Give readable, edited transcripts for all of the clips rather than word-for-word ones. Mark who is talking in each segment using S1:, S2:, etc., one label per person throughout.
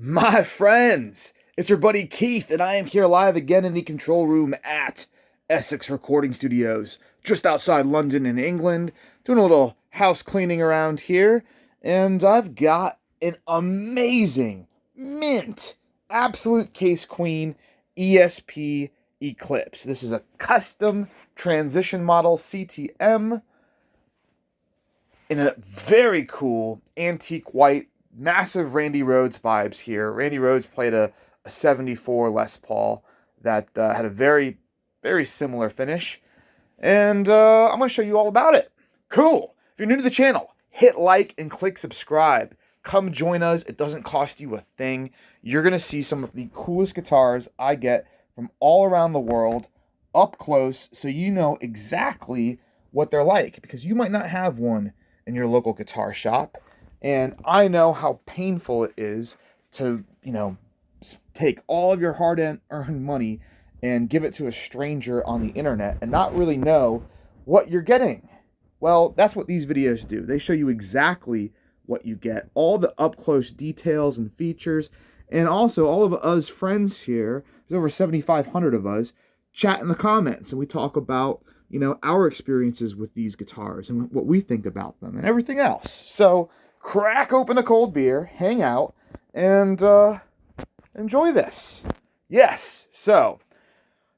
S1: My friends, it's your buddy Keith, and I am here live again in the control room at Essex Recording Studios, just outside London in England, doing a little house cleaning around here, and I've got an amazing, mint, absolute case queen ESP Eclipse. This is a custom transition model CTM in a very cool antique white. Massive Randy Rhoads vibes here. Randy Rhoads played a 74 Les Paul that had a very, very similar finish. And I'm going to show you all about it. Cool. If you're new to the channel, hit like and click subscribe. Come join us. It doesn't cost you a thing. You're going to see some of the coolest guitars I get from all around the world up close, so you know exactly what they're like, because you might not have one in your local guitar shop. And I know how painful it is to, take all of your hard-earned money and give it to a stranger on the internet and not really know what you're getting. Well, that's what these videos do. They show you exactly what you get, all the up-close details and features, and also all of us friends here, there's over 7,500 of us, chat in the comments, and we talk about, our experiences with these guitars and what we think about them and everything else. So crack open a cold beer, hang out, and enjoy this. Yes, so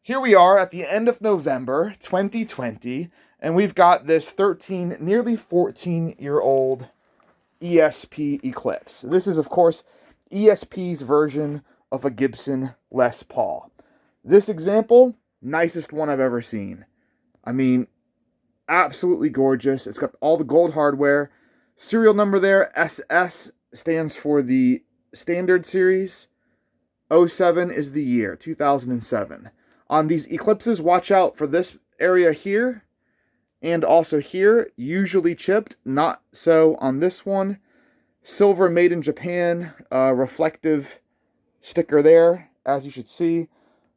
S1: here we are at the end of November 2020, and we've got this 13, nearly 14-year-old ESP Eclipse. This is, of course, ESP's version of a Gibson Les Paul. This example, nicest one I've ever seen. I mean, absolutely gorgeous. It's got all the gold hardware. Serial number there, SS, stands for the Standard Series. 07 is the year, 2007. On these Eclipses, watch out for this area here, and also here, usually chipped, not so on this one. Silver made in Japan, reflective sticker there, as you should see.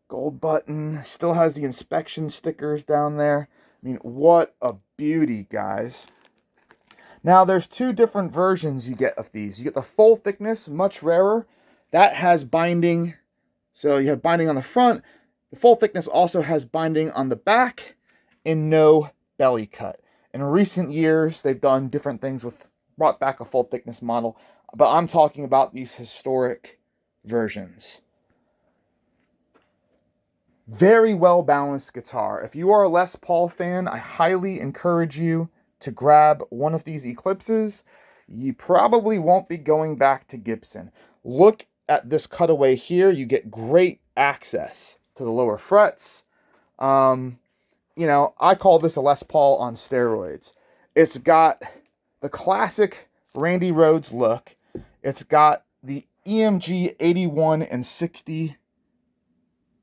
S1: Gold button, still has the inspection stickers down there. I mean, what a beauty, guys. Now, there's two different versions you get of these. You get the full thickness, much rarer. That has binding. So you have binding on the front. The full thickness also has binding on the back and no belly cut. In recent years, they've done different things brought back a full thickness model. But I'm talking about these historic versions. Very well balanced guitar. If you are a Les Paul fan, I highly encourage you to grab one of these Eclipses. You probably won't be going back to Gibson. Look at this cutaway here. You get great access to the lower frets. I call this a Les Paul on steroids. It's got the classic Randy Rhoads look. It's got the EMG 81 and 60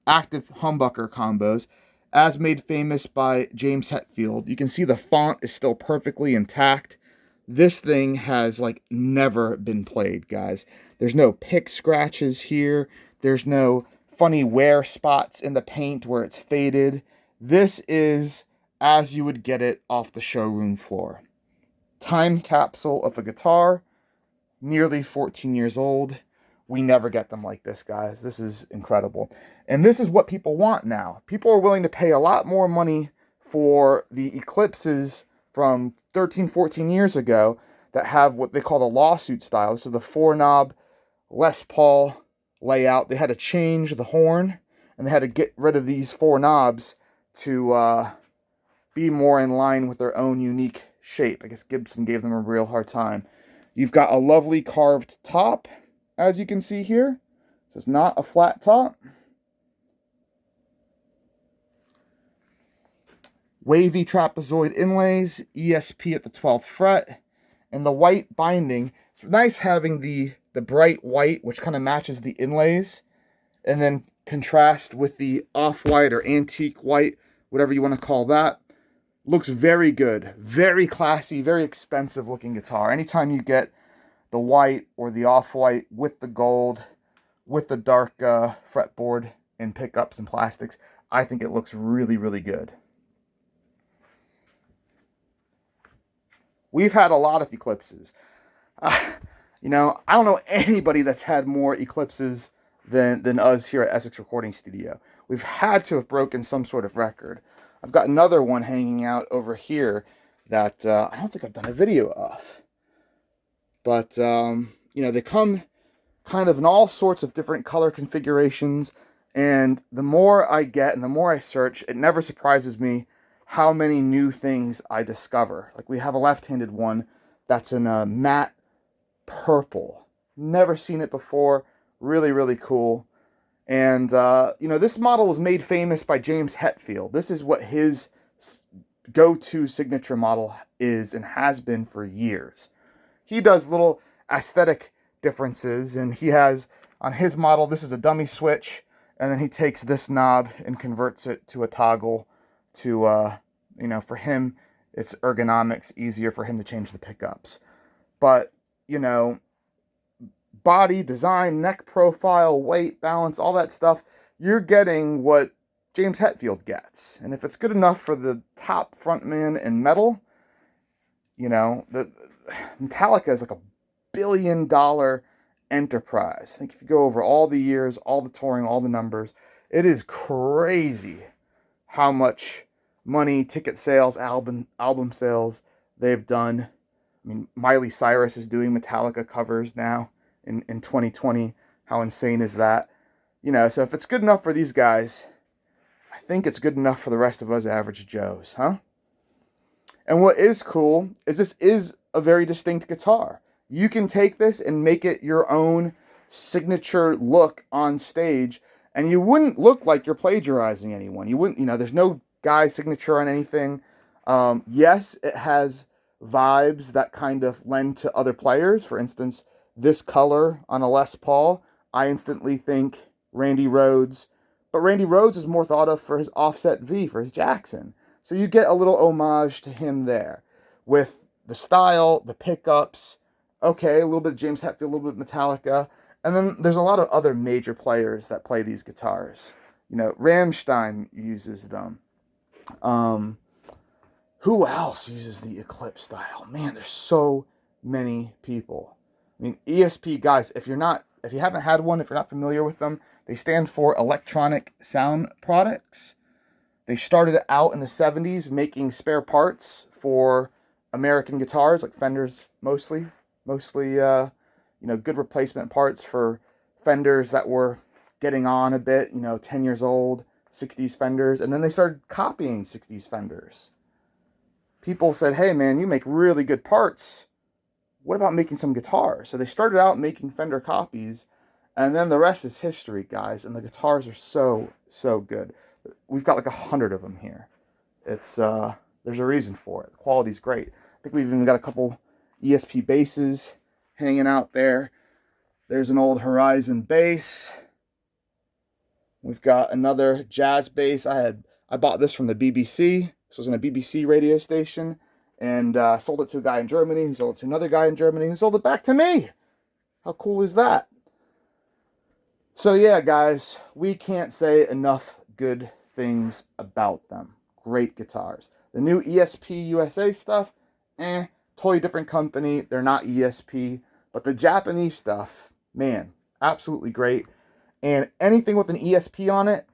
S1: active humbucker combos, as made famous by James Hetfield. You can see the font is still perfectly intact. This thing has never been played, guys. There's no pick scratches here. There's no funny wear spots in the paint where it's faded. This is as you would get it off the showroom floor. Time capsule of a guitar, nearly 14 years old. We never get them like this, guys. This is incredible. And this is what people want now. People are willing to pay a lot more money for the Eclipses from 13, 14 years ago that have what they call the lawsuit style. This is the four-knob Les Paul layout. They had to change the horn, and they had to get rid of these four knobs to be more in line with their own unique shape. I guess Gibson gave them a real hard time. You've got a lovely carved top, as you can see here. So it's not a flat top. Wavy trapezoid inlays, ESP at the 12th fret, and the white binding. It's nice having the bright white, which kind of matches the inlays, and then contrast with the off-white or antique white, whatever you want to call that. Looks very good, very classy, very expensive looking guitar. Anytime you get the white or the off-white with the gold, with the dark fretboard and pickups and plastics, I think it looks really, really good. We've had a lot of Eclipses. You know, I don't know anybody that's had more Eclipses than us here at Essex Recording Studio. We've had to have broken some sort of record. I've got another one hanging out over here that I don't think I've done a video of. But, you know, they come kind of in all sorts of different color configurations. And the more I get and the more I search, it never surprises me how many new things I discover. Like we have a left-handed one that's in a matte purple. Never seen it before. Really, really cool. And, you know, this model was made famous by James Hetfield. This is what his go-to signature model is and has been for years. He does little aesthetic differences, and he has, on his model, this is a dummy switch, and then he takes this knob and converts it to a toggle to, you know, for him, it's ergonomics, easier for him to change the pickups. But, you know, body, design, neck profile, weight, balance, all that stuff, you're getting what James Hetfield gets. And if it's good enough for the top frontman in metal, you know, the Metallica is like a billion-dollar enterprise. I think if you go over all the years, all the touring, all the numbers, it is crazy how much money, ticket sales, album sales they've done. I mean, Miley Cyrus is doing Metallica covers now in 2020. How insane is that? You know, so if it's good enough for these guys, I think it's good enough for the rest of us average Joes, huh? And what is cool is this is a very distinct guitar. You can take this and make it your own signature look on stage, and you wouldn't look like you're plagiarizing anyone. You wouldn't, you know, there's no guy signature on anything. Yes, it has vibes that kind of lend to other players. For instance, this color on a Les Paul, I instantly think Randy Rhoads. But Randy Rhoads is more thought of for his offset V, for his Jackson. So you get a little homage to him there with the style, the pickups, okay, a little bit of James Hetfield, a little bit of Metallica, and then there's a lot of other major players that play these guitars. You know, Rammstein uses them. Who else uses the Eclipse style? Man, there's so many people. I mean, ESP, guys, if you haven't had one, if you're not familiar with them, they stand for Electronic Sound Products. They started out in the 70s making spare parts for American guitars, like Fenders mostly, you know, good replacement parts for Fenders that were getting on a bit, you know, 10 years old, 60s Fenders, and then they started copying 60s Fenders. People said, hey man, you make really good parts. What about making some guitars? So they started out making Fender copies, and then the rest is history, guys, and the guitars are so, so good. We've got like 100 of them here. It's, there's a reason for it. The quality's great. I think we've even got a couple ESP basses hanging out there. There's an old Horizon bass. We've got another jazz bass. I bought this from the BBC. This was in a BBC radio station, and sold it to a guy in Germany, who sold it to another guy in Germany, who sold it back to me. How cool is that? So yeah, guys, we can't say enough good things about them. Great guitars. The new ESP USA stuff, totally different company. They're not ESP, but the Japanese stuff, man, absolutely great. And anything with an ESP on it,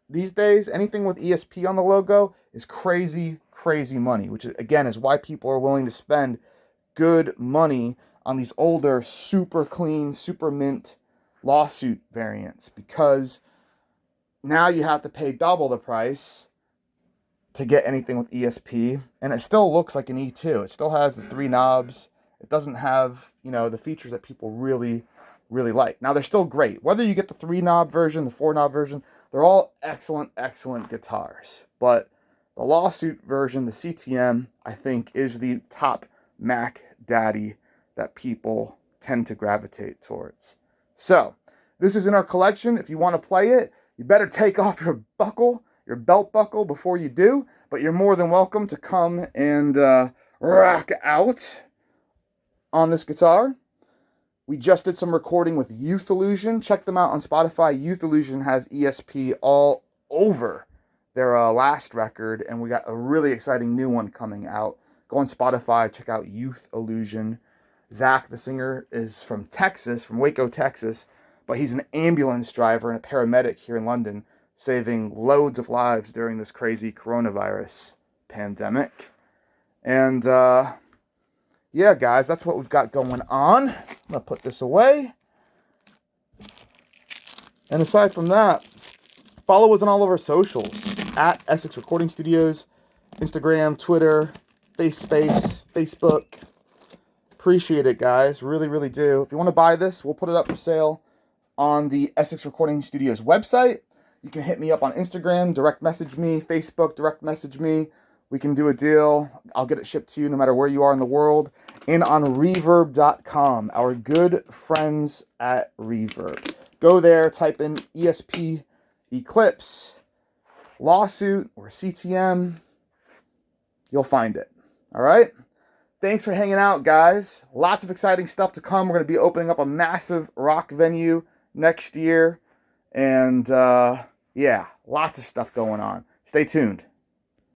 S1: these days, anything with ESP on the logo is crazy, crazy money, which again is why people are willing to spend good money on these older, super clean, super mint lawsuit variants, because now you have to pay double the price to get anything with ESP, and it still looks like an E2. It still has the 3 knobs. It doesn't have, you know, the features that people really, really like. Now, they're still great. Whether you get the 3-knob version, the 4-knob version, they're all excellent, excellent guitars. But the lawsuit version, the CTM, I think, is the top Mac Daddy that people tend to gravitate towards. So, this is in our collection. If you want to play it, you better take off your buckle, your belt buckle, before you do. But you're more than welcome to come and rock out on this guitar. We just did some recording with Youth Illusion. Check them out on Spotify. Youth Illusion has ESP all over their last record, and we got a really exciting new one coming out. Go on Spotify, check out Youth Illusion. Zach, the singer, is from Texas, from Waco, Texas, but he's an ambulance driver and a paramedic here in London, saving loads of lives during this crazy coronavirus pandemic. And yeah, guys, that's what we've got going on. I'm going to put this away. And aside from that, follow us on all of our socials, at Essex Recording Studios, Instagram, Twitter, Facebook. Appreciate it, guys. Really, really do. If you want to buy this, we'll put it up for sale on the Essex Recording Studios website. You can hit me up on Instagram, direct message me, Facebook, direct message me. We can do a deal. I'll get it shipped to you no matter where you are in the world. And on reverb.com, our good friends at Reverb. Go there, type in ESP Eclipse lawsuit or CTM. You'll find it. All right? Thanks for hanging out, guys. Lots of exciting stuff to come. We're going to be opening up a massive rock venue next year. And, yeah, lots of stuff going on. Stay tuned.